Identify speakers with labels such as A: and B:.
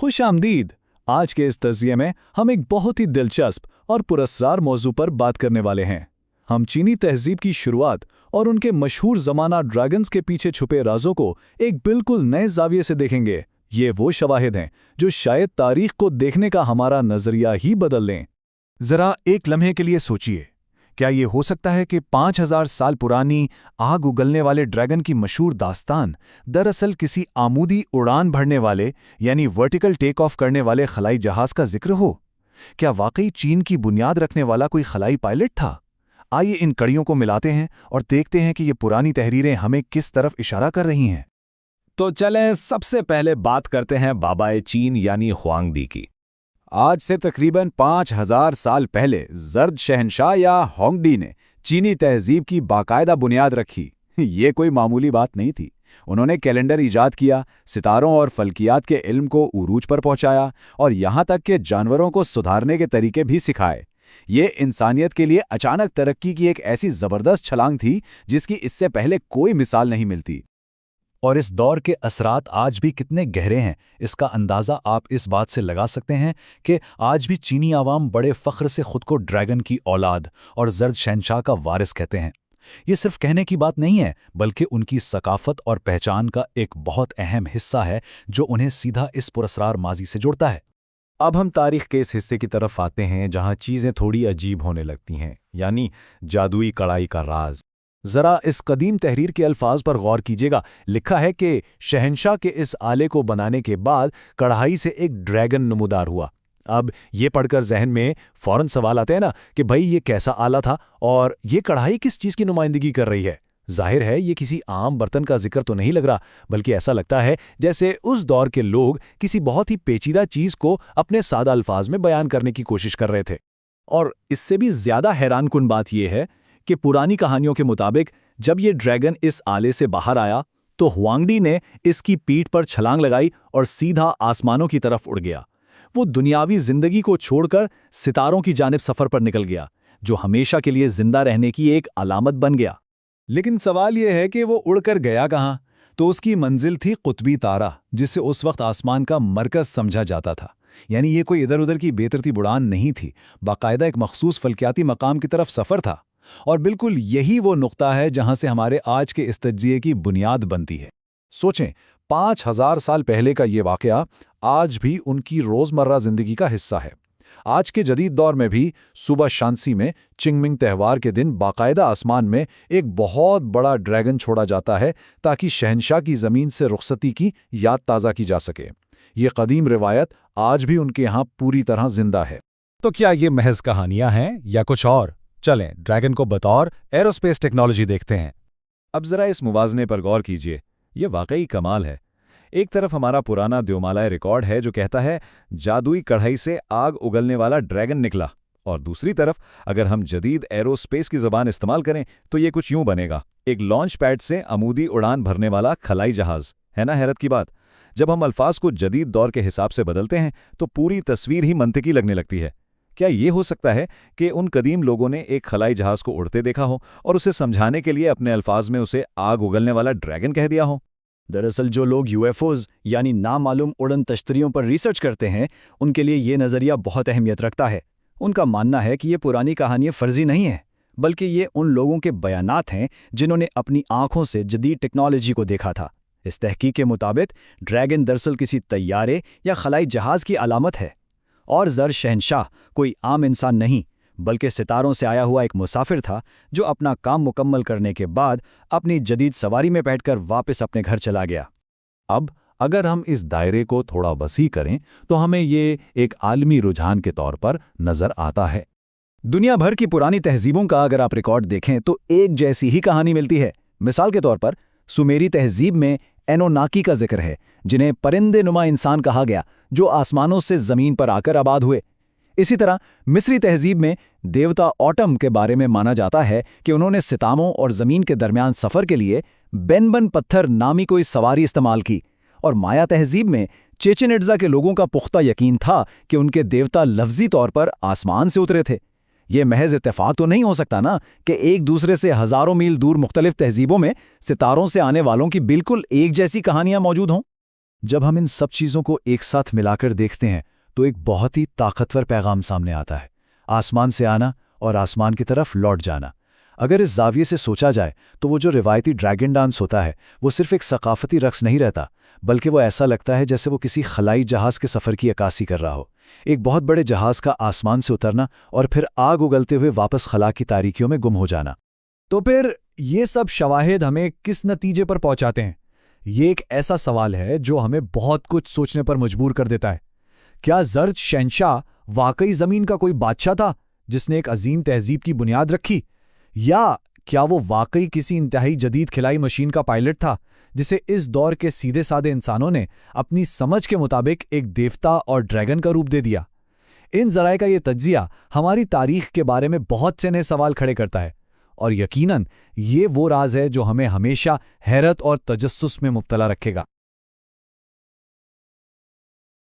A: खुश आमदीद। आज के इस तज़किये में हम एक बहुत ही दिलचस्प और पुरस्कार मौजू पर बात करने वाले हैं। हम चीनी तहज़ीब की शुरुआत और उनके मशहूर ज़माना ड्रैगन्स के पीछे छुपे राज़ों को एक बिल्कुल नए ज़ाविये से देखेंगे। ये वो शवाहिद हैं जो शायद तारीख़ को देखने का हमारा नज़रिया ही बदल दें।
B: ज़रा एक लम्हे के लिए सोचिए, क्या ये हो सकता है कि 5000 साल पुरानी आग उगलने वाले ड्रैगन की मशहूर दास्तान दरअसल किसी आमूदी उड़ान भरने वाले यानी वर्टिकल टेक ऑफ करने वाले खलाई जहाज़ का जिक्र हो? क्या वाकई चीन की बुनियाद रखने वाला कोई खलाई पायलट था? आइए इन कड़ियों को मिलाते हैं और देखते हैं कि ये पुरानी तहरीरें हमें किस तरफ इशारा कर रही हैं।
A: तो चलें सबसे पहले बात करते हैं बाबाए चीन यानी हुआंगडी की।
B: आज से तकरीबन 5000 साल पहले जर्द शहनशाह या होंगडी ने चीनी तहजीब की बाकायदा बुनियाद रखी। ये कोई मामूली बात नहीं थी। उन्होंने कैलेंडर ईजाद किया, सितारों और फल्कियात के इल्म को उरूज पर पहुंचाया और यहाँ तक कि जानवरों को सुधारने के तरीके भी सिखाए। ये इंसानियत के लिए अचानक तरक्की की एक ऐसी ज़बरदस्त छलांग थी जिसकी इससे पहले कोई मिसाल नहीं मिलती।
A: और इस दौर के असरात आज भी कितने गहरे हैं, इसका अंदाज़ा आप इस बात से लगा सकते हैं कि आज भी चीनी आवाम बड़े फ़ख्र से खुद को ड्रैगन की औलाद और जर्द शहनशाह का वारिस कहते हैं। ये सिर्फ कहने की बात नहीं है, बल्कि उनकी सकाफ़त और पहचान का एक बहुत अहम हिस्सा है जो उन्हें सीधा इस पुरस्कार माजी से जोड़ता है।
B: अब हम तारीख़ के इस हिस्से की तरफ आते हैं जहाँ चीज़ें थोड़ी अजीब होने लगती हैं, यानी जादुई कढ़ाई का राज।
A: ज़रा इस कदीम तहरीर के अल्फाज पर गौर कीजिएगा। लिखा है कि शहनशाह के इस आले को बनाने के बाद कढ़ाई से एक ड्रैगन नमूदार हुआ। अब ये पढ़कर जहन में फ़ौरन सवाल आते हैं ना कि भाई ये कैसा आला था और ये कढ़ाई किस चीज़ की नुमाइंदगी कर रही है। जाहिर है ये किसी आम बर्तन का जिक्र तो नहीं लग रहा, बल्कि ऐसा लगता है जैसे उस दौर के लोग किसी बहुत ही पेचीदा चीज़ को अपने सादा अल्फाज में बयान करने की कोशिश कर रहे थे। और इससे भी ज़्यादा हैरानकुन बात यह है कि पुरानी कहानियों के मुताबिक जब ये ड्रैगन इस आले से बाहर आया तो हुआंगडी ने इसकी पीठ पर छलांग लगाई और सीधा आसमानों की तरफ उड़ गया। वो दुनियावी जिंदगी को छोड़कर सितारों की जानिब सफ़र पर निकल गया, जो हमेशा के लिए जिंदा रहने की एक अलामत बन गया। लेकिन सवाल यह है कि वो उड़कर गया कहाँ? तो उसकी मंजिल थी कुतबी तारा, जिसे उस वक्त आसमान का मरकज़ समझा जाता था। यानी ये कोई इधर उधर की बेतरतीब उड़ान नहीं थी, बाकायदा एक मखसूस फल्कियाती मकाम की तरफ सफ़र था। और बिल्कुल यही वो नुक्ता है जहां से हमारे आज के इस तज्जिये की बुनियाद बनती है।
B: सोचें, 5000 साल पहले का ये वाक़या आज भी उनकी रोज़मर्रा ज़िंदगी का हिस्सा है। आज के जदीद दौर में भी सुबह शांसी में चिंगमिंग त्यौहार के दिन बाकायदा आसमान में एक बहुत बड़ा ड्रैगन छोड़ा जाता है ताकि शहनशाह की ज़मीन से रुखसती की याद ताज़ा की जा सके। ये कदीम रिवायत आज भी उनके यहाँ पूरी तरह जिंदा है।
A: तो क्या ये महज कहानियाँ हैं या कुछ और? चलें ड्रैगन को बतौर एरोस्पेस टेक्नोलॉजी देखते हैं।
B: अब ज़रा इस मुवाज़ने पर गौर कीजिए, ये वाकई कमाल है। एक तरफ हमारा पुराना द्योमालय रिकॉर्ड है जो कहता है जादुई कढ़ाई से आग उगलने वाला ड्रैगन निकला, और दूसरी तरफ अगर हम जदीद एरोस्पेस की ज़बान इस्तेमाल करें तो ये कुछ यूं बनेगा, एक लॉन्च पैड से अमूदी उड़ान भरने वाला खलाई जहाज़। है ना हैरत की बात? जब हम अल्फाज को जदीद दौर के हिसाब से बदलते हैं तो पूरी तस्वीर ही मंतिकी लगने लगती है। क्या ये हो सकता है कि उन कदीम लोगों ने एक खलाई जहाज़ को उड़ते देखा हो और उसे समझाने के लिए अपने अल्फाज में उसे आग उगलने वाला ड्रैगन कह दिया हो?
C: दरअसल जो लोग यूएफओज यानी नामालूम उड़न तश्तरियों पर रिसर्च करते हैं, उनके लिए ये नज़रिया बहुत अहमियत रखता है। उनका मानना है कि ये पुरानी कहानियाँ फर्जी नहीं हैं, बल्कि ये उन लोगों के बयानात हैं जिन्होंने अपनी आंखों से जदीद टेक्नोलॉजी को देखा था। इस तहकीक के मुताबिक ड्रैगन दरअसल किसी तैयारे या खलाई जहाज़ की अलामत है, और जर शहनशाह कोई आम इंसान नहीं, बल्कि सितारों से आया हुआ एक मुसाफिर था जो अपना काम मुकम्मल करने के बाद अपनी जदीद सवारी में बैठकर वापस अपने घर चला गया।
B: अब अगर हम इस दायरे को थोड़ा वसी करें तो हमें ये एक आलमी रुझान के तौर पर नज़र आता है।
A: दुनिया भर की पुरानी तहजीबों का अगर आप रिकॉर्ड देखें तो एक जैसी ही कहानी मिलती है। मिसाल के तौर पर सुमेरी तहजीब में एनोनाकी का जिक्र है, जिन्हें परिंदे नुमा इंसान कहा गया, जो आसमानों से ज़मीन पर आकर आबाद हुए। इसी तरह मिस्री तहजीब में देवता ऑटम के बारे में माना जाता है कि उन्होंने सितारों और ज़मीन के दरमियान सफ़र के लिए बेनबन पत्थर नामी कोई सवारी इस्तेमाल की। और माया तहजीब में चेचन इट्ज़ा के लोगों का पुख्ता यकीन था कि उनके देवता लफ्जी तौर पर आसमान से उतरे थे। ये महज इत्तेफाक तो नहीं हो सकता ना कि एक दूसरे से हज़ारों मील दूर मुख्तलिफ तहजीबों में सितारों से आने वालों की बिल्कुल एक जैसी कहानियां मौजूद हों। जब हम इन सब चीज़ों को एक साथ मिलाकर देखते हैं तो एक बहुत ही ताकतवर पैगाम सामने आता है, आसमान से आना और आसमान की तरफ लौट जाना। अगर इस जाविये से सोचा जाए तो वो जो रिवायती ड्रैगन डांस होता है वो सिर्फ एक सकाफती रक्स नहीं रहता, बल्कि वो ऐसा लगता है जैसे वो किसी खलाई जहाज़ के सफ़र की अक्कासी कर रहा हो। एक बहुत बड़े जहाज़ का आसमान से उतरना और फिर आग उगलते हुए वापस खला की तारीकियों में गुम हो जाना।
C: तो फिर ये सब शवाहिद हमें किस नतीजे पर पहुंचाते हैं? ये एक ऐसा सवाल है जो हमें बहुत कुछ सोचने पर मजबूर कर देता है। क्या ज़र्द शहंशाह वाकई ज़मीन का कोई बादशाह था जिसने एक अजीम तहजीब की बुनियाद रखी, या क्या वो वाकई किसी इंतहाई जदीद खिलाई मशीन का पायलट था जिसे इस दौर के सीधे सादे इंसानों ने अपनी समझ के मुताबिक एक देवता और ड्रैगन का रूप दे दिया? इन ज़राए का ये तज्जिया हमारी तारीख के बारे में बहुत से नए सवाल खड़े करता है, और यकीनन ये वो राज है जो हमें हमेशा हैरत और तजस्सुस में मुब्तला रखेगा।